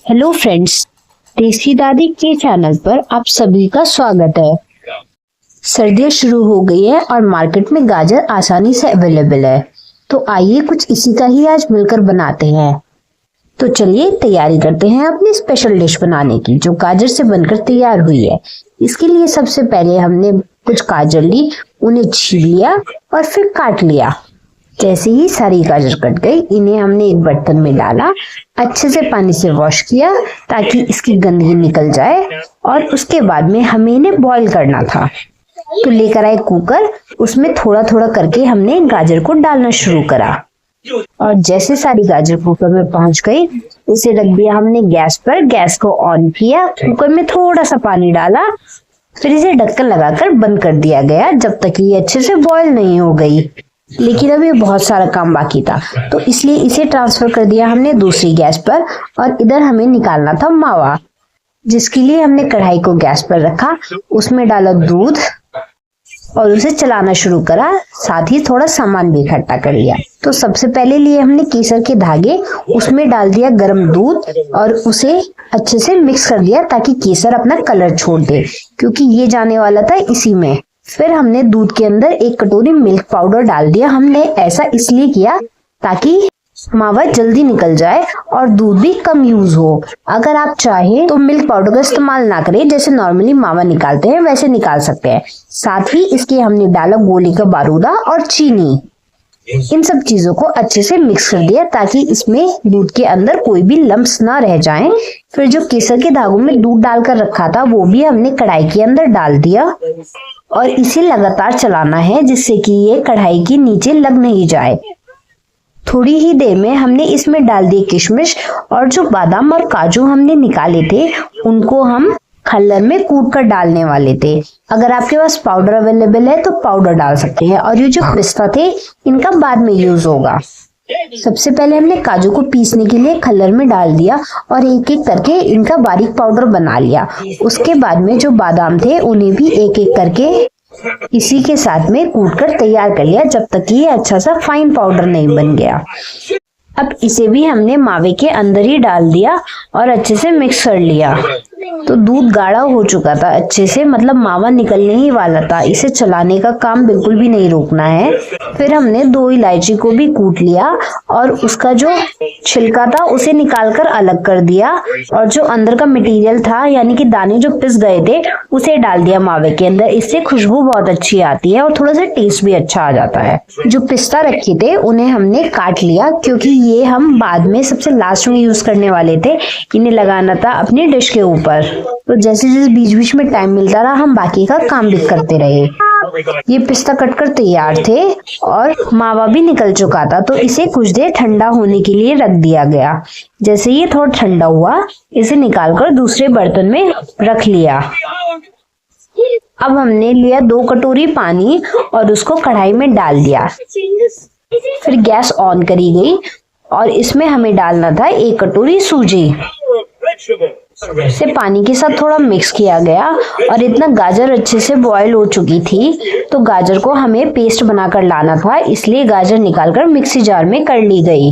Hello friends, tasty दादी के channel पर आप सभी का स्वागत है। सर्दियाँ शुरू हो गई है और मार्केट में गाजर आसानी से अवेलेबल है, तो आइए कुछ इसी का ही आज मिलकर बनाते हैं। तो चलिए तैयारी करते हैं अपनी स्पेशल डिश बनाने की, जो गाजर से बनकर तैयार हुई है। इसके लिए सबसे पहले हमने कुछ गाजर ली, उन्हें छील लिया और फिर काट लिया। जैसे ही सारी गाजर कट गई, इन्हें हमने एक बर्तन में डाला, अच्छे से पानी से वॉश किया ताकि इसकी गंदगी निकल जाए। और उसके बाद में हमें इन्हें बॉईल करना था, तो लेकर आए कुकर, उसमें थोड़ा थोड़ा करके हमने गाजर को डालना शुरू करा। और जैसे सारी गाजर कुकर में पहुंच गई, उसे रख दिया हमने गैस पर। गैस को ऑन किया, कुकर में थोड़ा सा पानी डाला, फिर इसे ढक्कन लगाकर बंद कर दिया गया जब तक ये अच्छे से बॉईल नहीं हो गई। लेकिन अभी बहुत सारा काम बाकी था, तो इसलिए इसे ट्रांसफर कर दिया हमने दूसरी गैस पर। और इधर हमें निकालना था मावा, जिसके लिए हमने कढ़ाई को गैस पर रखा, उसमें डाला दूध और उसे चलाना शुरू करा। साथ ही थोड़ा सामान भी इकट्ठा कर लिया। तो सबसे पहले लिए हमने केसर के धागे, उसमें डाल दिया गर्म दूध और उसे अच्छे से मिक्स कर दिया ताकि केसर अपना कलर छोड़ दे, क्योंकि ये जाने वाला था इसी में। फिर हमने दूध के अंदर 1 कटोरी मिल्क पाउडर डाल दिया। हमने ऐसा इसलिए किया ताकि मावा जल्दी निकल जाए और दूध भी कम यूज हो। अगर आप चाहें तो मिल्क पाउडर का इस्तेमाल ना करें, जैसे नॉर्मली मावा निकालते हैं वैसे निकाल सकते हैं। साथ ही इसके हमने डाला गोली का बारूदा और चीनी। इन सब चीजों को अच्छे से मिक्स कर दिया ताकि इसमें दूध के अंदर कोई भी लम्स ना रह जाएं। फिर जो केसर के धागों में दूध डालकर रखा था, वो भी हमने कढ़ाई के अंदर डाल दिया और इसे लगातार चलाना है, जिससे कि ये कढ़ाई के नीचे लग नहीं जाए। थोड़ी ही देर में हमने इसमें डाल दिए किशमिश, और जो बादाम और काजू हमने निकाले थे, उनको हम खल्लर में कूट कर डालने वाले थे। अगर आपके पास पाउडर अवेलेबल है तो पाउडर डाल सकते हैं, और ये जो पिस्ता थे, इनका बाद में यूज होगा। सबसे पहले हमने काजू को पीसने के लिए खल्लर में डाल दिया और एक एक करके इनका बारीक पाउडर बना लिया। उसके बाद में जो बादाम थे, उन्हें भी एक एक करके इसी के साथ में कूट कर तैयार कर लिया, जब तक ये अच्छा सा फाइन पाउडर नहीं बन गया। अब इसे भी हमने मावे के अंदर ही डाल दिया और अच्छे से मिक्स कर लिया। तो दूध गाढ़ा हो चुका था अच्छे से, मतलब मावा निकलने ही वाला था। इसे चलाने का काम बिल्कुल भी नहीं रोकना है। फिर हमने 2 इलायची को भी कूट लिया और उसका जो छिलका था उसे निकालकर अलग कर दिया, और जो अंदर का मटेरियल था, यानी कि दाने जो पिस गए थे, उसे डाल दिया मावे के अंदर। इससे खुशबू बहुत अच्छी आती है और थोड़ा सा टेस्ट भी अच्छा आ जाता है। जो पिस्ता रखे थे उन्हें हमने काट लिया, क्योंकि ये हम बाद में सबसे लास्ट में यूज करने वाले थे। इन्हें लगाना था अपनी डिश के ऊपर। तो जैसे जैसे बीच बीच में टाइम मिलता रहा, हम बाकी का काम भी करते रहे। ये पिस्ता कटकर तैयार थे और मावा भी निकल चुका था, तो इसे कुछ देर ठंडा होने के लिए रख दिया गया। जैसे ये थोड़ा ठंडा हुआ, इसे निकालकर दूसरे बर्तन में रख लिया। अब हमने लिया 2 कटोरी पानी और उसको कढ़ाई में डाल दिया। फिर गैस ऑन करी गई और इसमें हमें डालना था 1 कटोरी सूजी। इसे पानी के साथ थोड़ा मिक्स किया गया और इतना गाजर अच्छे से बॉईल हो चुकी थी, तो गाजर को हमें पेस्ट बनाकर लाना था, इसलिए गाजर निकालकर मिक्सी जार में कर ली गई।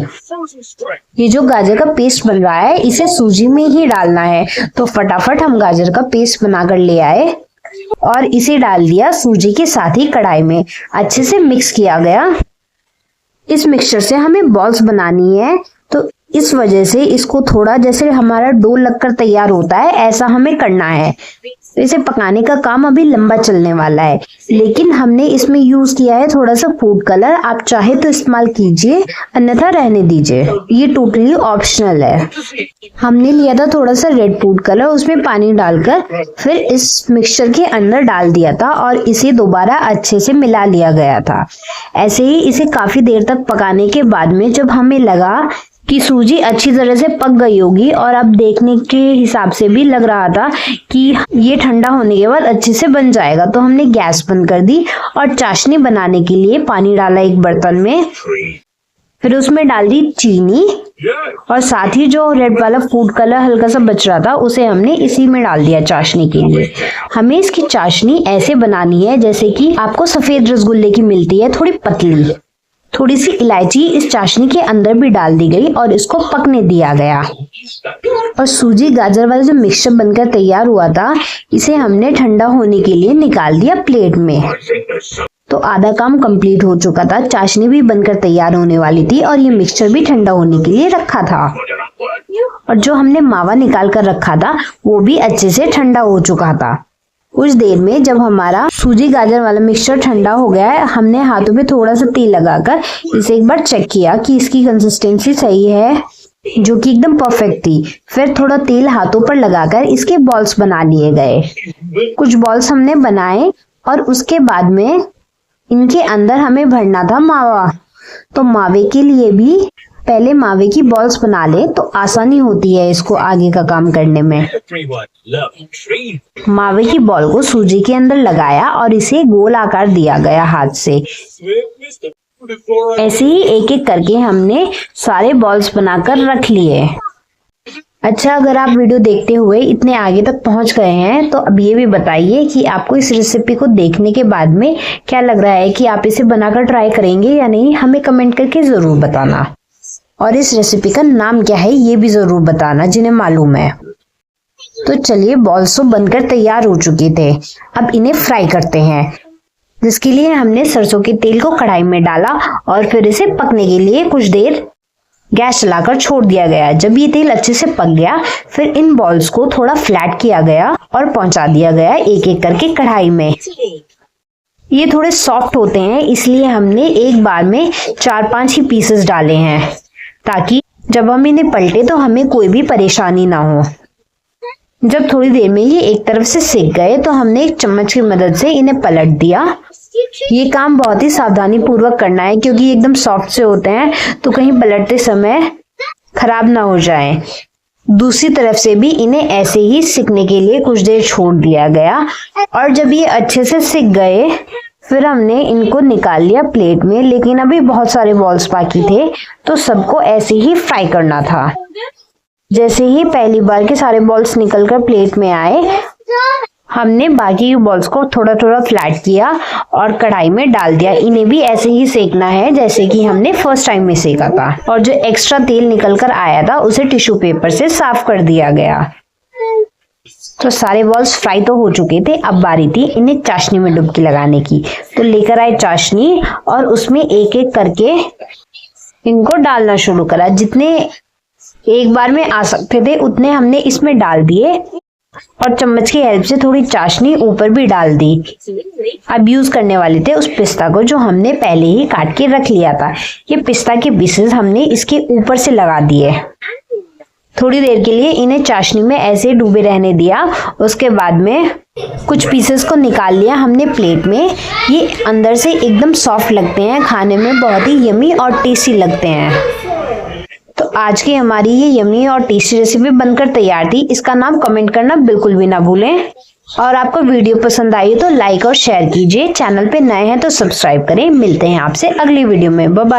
ये जो गाजर का पेस्ट बन रहा है, इसे सूजी में ही डालना है, तो फटाफट हम गाजर का पेस्ट बनाकर ले आए और इसे डाल दिया सूजी के साथ ही कढ़ाई में। अच्छे से मिक्स किया गया। इस मिक्सचर से हमें बॉल्स बनानी है, तो इस वजह से इसको थोड़ा जैसे हमारा डो लगकर तैयार होता है, ऐसा हमें करना है। तो इसे पकाने का काम अभी लंबा चलने वाला है, लेकिन हमने इसमें यूज किया है थोड़ा सा फूड कलर। आप चाहे तो इस्तेमाल कीजिए, अन्यथा रहने दीजिए, ये टोटली ऑप्शनल है। हमने लिया था थोड़ा सा रेड फूड कलर, उसमें पानी डालकर फिर इस मिक्सचर के अंदर डाल दिया था और इसे दोबारा अच्छे से मिला लिया गया था। ऐसे ही इसे काफी देर तक पकाने के बाद में जब हमें लगा कि सूजी अच्छी तरह से पक गई होगी, और अब देखने के हिसाब से भी लग रहा था कि ये ठंडा होने के बाद अच्छे से बन जाएगा, तो हमने गैस बंद कर दी और चाशनी बनाने के लिए पानी डाला एक बर्तन में। फिर उसमें डाल दी चीनी और साथ ही जो रेड वाला फूड कलर हल्का सा बच रहा था, उसे हमने इसी में डाल दिया चाशनी के लिए। हमें इसकी चाशनी ऐसे बनानी है जैसे कि आपको सफेद रसगुल्ले की मिलती है, थोड़ी पतली। थोड़ी सी इलायची इस चाशनी के अंदर भी डाल दी गई और इसको पकने दिया गया। और सूजी गाजर वाला जो मिक्सचर बनकर तैयार हुआ था, इसे हमने ठंडा होने के लिए निकाल दिया प्लेट में। तो आधा काम कंप्लीट हो चुका था, चाशनी भी बनकर तैयार होने वाली थी और ये मिक्सचर भी ठंडा होने के लिए रखा था। और जो हमने मावा निकाल कर रखा था वो भी अच्छे से ठंडा हो चुका था। कुछ देर में जब हमारा सूजी गाजर वाला मिक्सचर ठंडा हो गया है, हमने हाथों पे थोड़ा सा तेल लगाकर इसे एक बार चेक किया कि इसकी कंसिस्टेंसी सही है, जो कि एकदम परफेक्ट थी। फिर थोड़ा तेल हाथों पर लगाकर इसके बॉल्स बना लिए गए। कुछ बॉल्स हमने बनाए और उसके बाद में इनके अंदर हमें भरना था मावा। तो मावे के लिए भी पहले मावे की बॉल्स बना ले तो आसानी होती है इसको आगे का काम करने में। मावे की बॉल को सूजी के अंदर लगाया और इसे गोल आकार दिया गया हाथ से। ऐसे ही एक एक करके हमने सारे बॉल्स बनाकर रख लिए। अच्छा, अगर आप वीडियो देखते हुए इतने आगे तक पहुंच गए हैं तो अब ये भी बताइए कि आपको इस रेसिपी को देखने के बाद में क्या लग रहा है कि आप इसे बनाकर ट्राई करेंगे या नहीं, हमें कमेंट करके जरूर बताना। और इस रेसिपी का नाम क्या है ये भी जरूर बताना जिन्हें मालूम है। तो चलिए, बॉल्स तो बनकर तैयार हो चुके थे, अब इन्हें फ्राई करते हैं। जिसके लिए हमने सरसों के तेल को कढ़ाई में डाला और फिर इसे पकने के लिए कुछ देर गैस चलाकर छोड़ दिया गया। जब ये तेल अच्छे से पक गया, फिर इन बॉल्स को थोड़ा फ्लैट किया गया और पहुंचा दिया गया एक एक करके कढ़ाई में। ये थोड़े सॉफ्ट होते हैं, इसलिए हमने एक बार में 4-5 ही पीसेस डाले हैं, ताकि जब हम इन्हें पलटे तो हमें कोई भी परेशानी ना हो। जब थोड़ी देर में ये एक तरफ से सिक गए तो हमने एक चम्मच की मदद से इन्हें पलट दिया। ये काम बहुत ही सावधानी पूर्वक करना है क्योंकि ये एकदम सॉफ्ट से होते हैं, तो कहीं पलटते समय खराब ना हो जाएं। दूसरी तरफ से भी इन्हें ऐसे ही सिकने के लिए कुछ देर छोड़ दिया गया। और जब ये अच्छे से सिक गए, फिर हमने इनको निकाल लिया प्लेट में। लेकिन अभी बहुत सारे बॉल्स बाकी थे, तो सबको ऐसे ही फ्राई करना था। जैसे ही पहली बार के सारे बॉल्स निकलकर प्लेट में आए, हमने बाकी बॉल्स को थोड़ा थोड़ा फ्लैट किया और कढ़ाई में डाल दिया। इन्हें भी ऐसे ही सेकना है जैसे कि हमने फर्स्ट टाइम में सेका था। और जो एक्स्ट्रा तेल निकल कर आया था उसे टिश्यू पेपर से साफ कर दिया गया। तो सारे बॉल्स फ्राई तो हो चुके थे, अब बारी थी इन्हें चाशनी में डुबकी लगाने की। तो लेकर आए चाशनी और उसमें एक एक करके इनको डालना शुरू करा। जितने एक बार में आ सकते थे उतने हमने इसमें डाल दिए और चम्मच की हेल्प से थोड़ी चाशनी ऊपर भी डाल दी। अब यूज करने वाले थे उस पिस्ता को जो हमने पहले ही काट के रख लिया था। ये पिस्ता के पीसेस हमने इसके ऊपर से लगा दिए। थोड़ी देर के लिए इन्हें चाशनी में ऐसे डूबे रहने दिया। उसके बाद में कुछ पीसेस को निकाल लिया हमने प्लेट में। ये अंदर से एकदम सॉफ्ट लगते हैं, खाने में बहुत ही यमी और टेस्टी लगते हैं। तो आज की हमारी ये यमी और टेस्टी रेसिपी बनकर तैयार थी। इसका नाम कमेंट करना बिल्कुल भी ना भूलें। और आपको वीडियो पसंद आई तो लाइक और शेयर कीजिए। चैनल पे नए हैं तो सब्सक्राइब करें। मिलते हैं आपसे अगली वीडियो में। Bye bye.